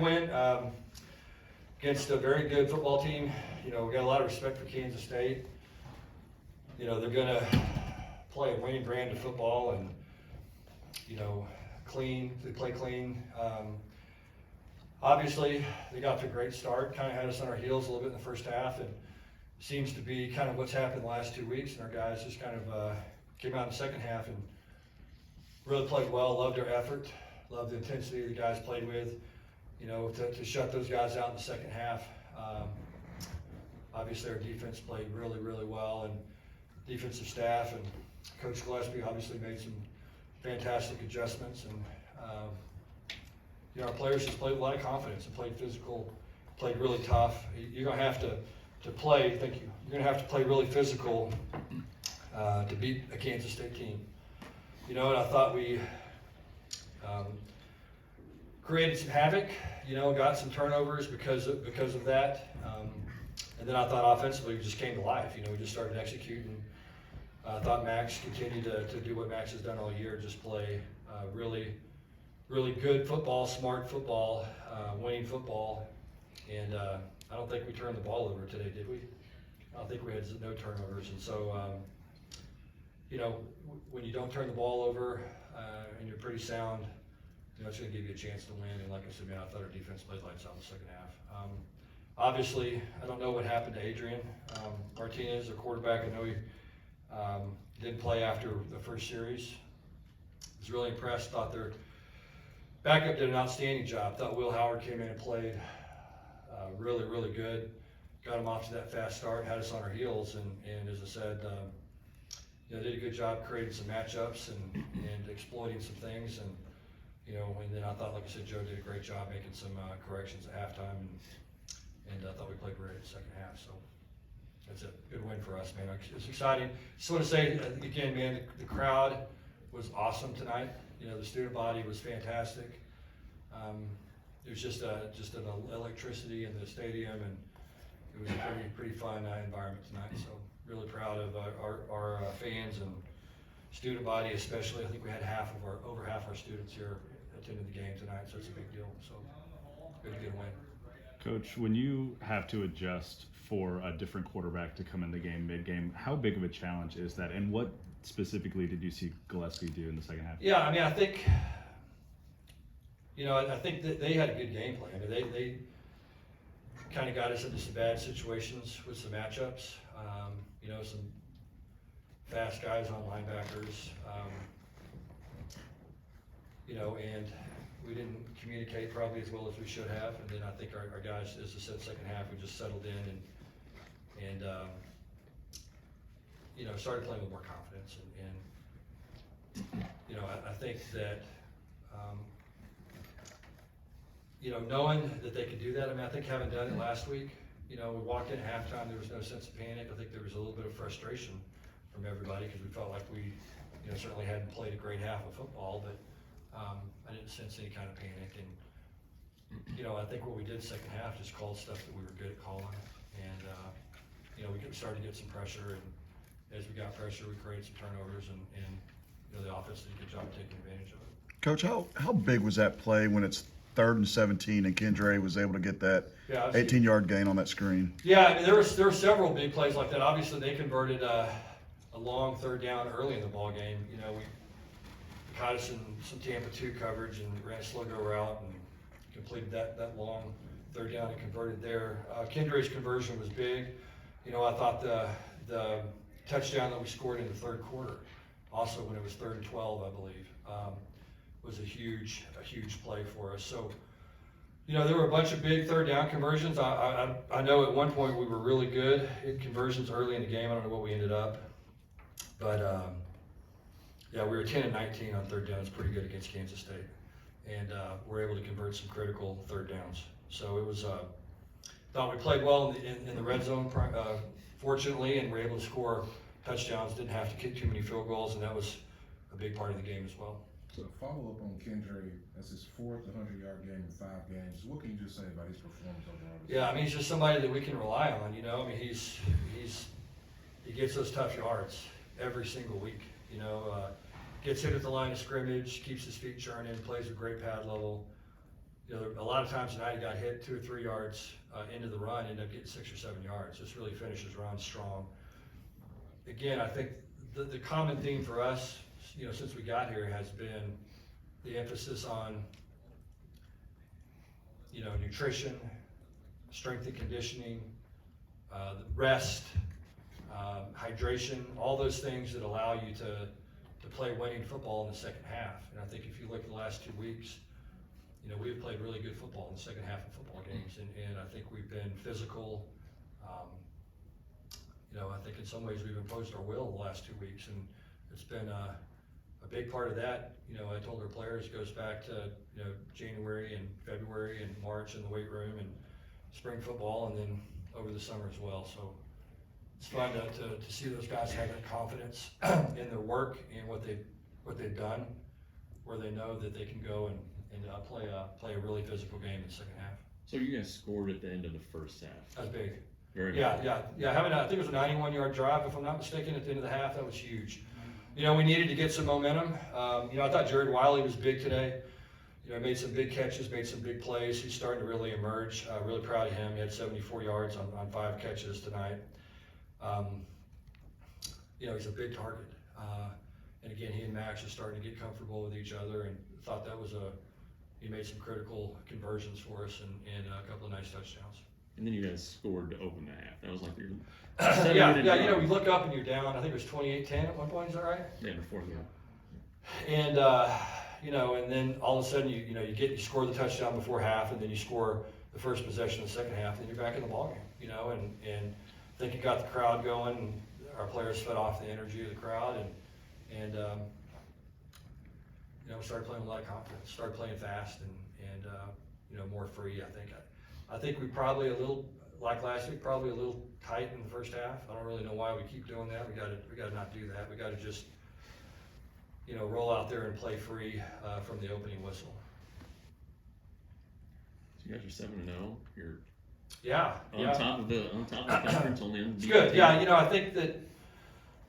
Win against a very good football team. We got a lot of respect for Kansas State. They're going to play a winning brand of football and, clean. They play clean. Obviously, they got to a great start, kind of had us on our heels a little bit in the first half, and seems to be kind of what's happened the last 2 weeks, and our guys just kind of came out in the second half and really played well, loved their effort, loved the intensity the guys played with, to shut those guys out in the second half. Obviously, our defense played really, really well, and defensive staff and Coach Gillespie obviously made some fantastic adjustments, and our players just played with a lot of confidence and played physical, played really tough. You're going to have to play, thank you, you're going to have to play really physical to beat a Kansas State team. And I thought we created some havoc, got some turnovers because of that. And then I thought offensively we just came to life. We just started executing. I thought Max continued to do what Max has done all year, just play really, really good football, smart football, winning football. And I don't think we turned the ball over today, did we? I don't think we had no turnovers. And so, when you don't turn the ball over and you're pretty sound, it's going to give you a chance to win. And like I said, I thought our defense played lights out in the second half. Obviously, I don't know what happened to Adrian Martinez, the quarterback. I know he didn't play after the first series. I was really impressed. Thought their backup did an outstanding job. Thought Will Howard came in and played really, really good. Got him off to that fast start, had us on our heels, and as I said, did a good job creating some matchups and exploiting some things. And then I thought, like I said, Joe did a great job making some corrections at halftime, and I thought we played great in the second half. So that's a good win for us, man. It's exciting. Just want to say again, man, the crowd was awesome tonight. The student body was fantastic. There was just an electricity in the stadium, and it was a pretty fun environment tonight. So really proud of our fans and student body, especially. I think we had over half our students here attended the game tonight, so it's a big deal. So good to get a win. Coach, when you have to adjust for a different quarterback to come in the game mid-game, how big of a challenge is that, and what specifically did you see Gillespie do in the second half? Yeah, I think I think that they had a good game plan. They kind of got us into some bad situations with some matchups. Some fast guys on linebackers. And we didn't communicate probably as well as we should have. And then I think our guys, as I said, second half, we just settled in and started playing with more confidence. And I think that, knowing that they could do that, I think having done it last week, we walked in at halftime, there was no sense of panic. I think there was a little bit of frustration from everybody because we felt like we, certainly hadn't played a great half of football, but I didn't sense any kind of panic. And, I think what we did second half just called stuff that we were good at calling. And, we started to get some pressure, and as we got pressure, we created some turnovers, and the offense did a good job of taking advantage of it. Coach, how big was that play when it's 3rd and 17 and Kendra was able to get that 18-yard gain on that screen? Yeah, there were several big plays like that. Obviously, they converted a long third down early in the ball game. We caught us in some Tampa 2 coverage and ran a slow go route and completed that long third down and converted there. Kendra's conversion was big. I thought the touchdown that we scored in the third quarter, also when it was 3rd and 12, I believe, was a huge play for us. So, there were a bunch of big third down conversions. I know at one point we were really good at conversions early in the game. I don't know what we ended up, but yeah, we were 10 and 19 on third down. It's pretty good against Kansas State, and we're able to convert some critical third downs. So it was. Thought we played well in the red zone, fortunately, and were able to score touchdowns. Didn't have to kick too many field goals, and that was a big part of the game as well. So follow up on Kendra, that's his 4th 100-yard game in 5 games. What can you just say about his performance overall? Yeah, he's just somebody that we can rely on. He gets those tough yards every single week. Gets hit at the line of scrimmage, keeps his feet churning, plays a great pad level. you know, a lot of times tonight he got hit 2 or 3 yards into the run, ended up getting 6 or 7 yards. Just really finishes runs strong. Again, I think the common theme for us, you know, since we got here has been the emphasis on, you know, nutrition, strength and conditioning, the rest, hydration, all those things that allow you to play winning football in the second half. And I think if you look at the last 2 weeks, you know, we've played really good football in the second half of football games, and I think we've been physical. You know, I think in some ways we've imposed our will the last 2 weeks, and it's been a big part of that. You know, I told our players goes back to, you know, January and February and March in the weight room and spring football, and then over the summer as well. So it's fun to see those guys have that confidence in their work and what they've done, where they know that they can go and play a really physical game in the second half. So you guys scored at the end of the first half. That's big. Very Yeah, big. yeah. I think it was a 91-yard drive, if I'm not mistaken, at the end of the half. That was huge. You know, we needed to get some momentum. You know, I thought Jared Wiley was big today. You know, made some big catches, made some big plays. He's starting to really emerge. Really proud of him. He had 74 yards on 5 catches tonight. You know, he's a big target. And again, he and Max are starting to get comfortable with each other, and thought that was he made some critical conversions for us and a couple of nice touchdowns. And then you guys scored to open the half. That was like your Yeah, 7-minute you know, drive. we look up and you're down. I think it was 28-10 at one point. Is that right? Yeah, before the And you know, and then all of a sudden you score the touchdown before half, and then you score the first possession of the second half, and you're back in the ballgame. You know, and I think you got the crowd going. And our players fed off the energy of the crowd, and you know, we started playing with a lot of confidence. Started playing fast and you know, more free. I think we probably a little, like last week, probably a little tight in the first half. I don't really know why we keep doing that. We got to not do that. We got to just, you know, roll out there and play free from the opening whistle. So you guys are 7-0. You're Yeah, on top of the conference, only it's good. Yeah, you know, I think that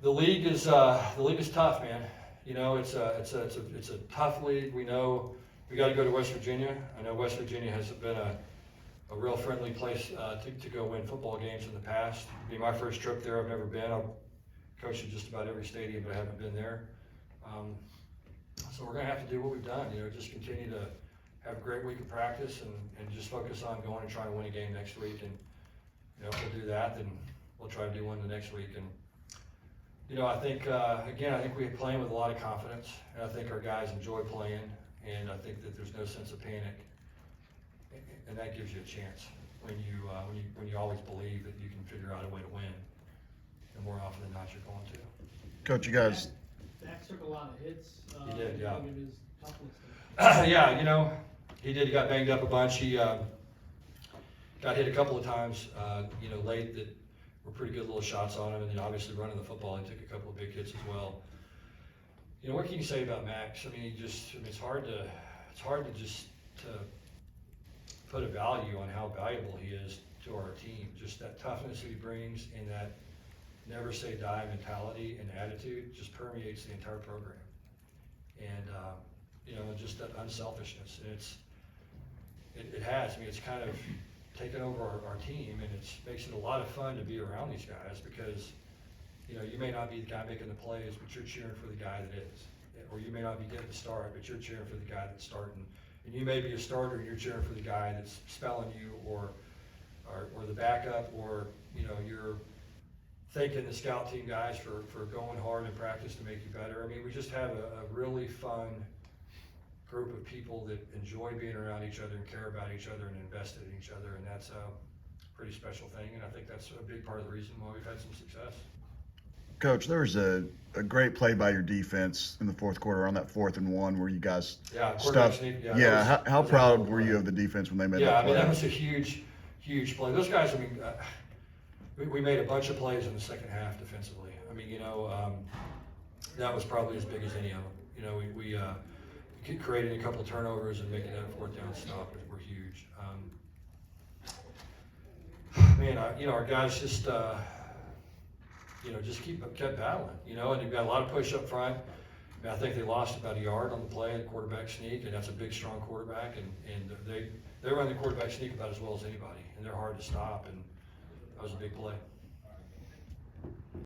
the league is tough, man. You know, it's a tough league. We know we got to go to West Virginia. I know West Virginia has been a real friendly place to go win football games in the past. It'll be my first trip there. I've never been. I've coached at just about every stadium, but I haven't been there. So we're going to have to do what we've done. You know, just continue to have a great week of practice and just focus on going and trying to win a game next week. And you know, if we'll do that, then we'll try to do one the next week. And you know, I think again, I think we're playing with a lot of confidence, and I think our guys enjoy playing, and I think that there's no sense of panic, and that gives you a chance when you always believe that you can figure out a way to win, and more often than not, you're going to. Coach, you guys, Max took a lot of hits. He did, yeah. It was toughness. Yeah, you know, he did. He got banged up a bunch. He got hit a couple of times, you know, late that were pretty good little shots on him, and then obviously running the football, he took a couple of big hits as well. You know, what can you say about Max? I mean, it's hard to just put a value on how valuable he is to our team. Just that toughness that he brings and that never say die mentality and attitude just permeates the entire program. And you know, just that unselfishness. And it has. I mean, it's kind of taken over our team, and it makes it a lot of fun to be around these guys because, you know, you may not be the guy making the plays, but you're cheering for the guy that is. Or you may not be getting the start, but you're cheering for the guy that's starting. And you may be a starter and you're cheering for the guy that's spelling you or the backup, or, you know, you're thanking the scout team guys for going hard in practice to make you better. I mean, we just have a really fun group of people that enjoy being around each other and care about each other and invested in each other, and that's a pretty special thing, and I think that's a big part of the reason why we've had some success. Coach, there was a great play by your defense in the fourth quarter on that 4th and 1 where you guys stuffed. How proud were you of the defense when they made that Yeah, I play? mean, that was a huge play. Those guys, I mean, we made a bunch of plays in the second half defensively. I mean, you know, that was probably as big as any of them. You know, we creating a couple of turnovers and making that a 4th down stop were huge. Man, you know, our guys just, you know, just kept battling, you know, and you've got a lot of push up front. I think they lost about a yard on the play, the quarterback sneak, and that's a big, strong quarterback, and they run the quarterback sneak about as well as anybody, and they're hard to stop, and that was a big play.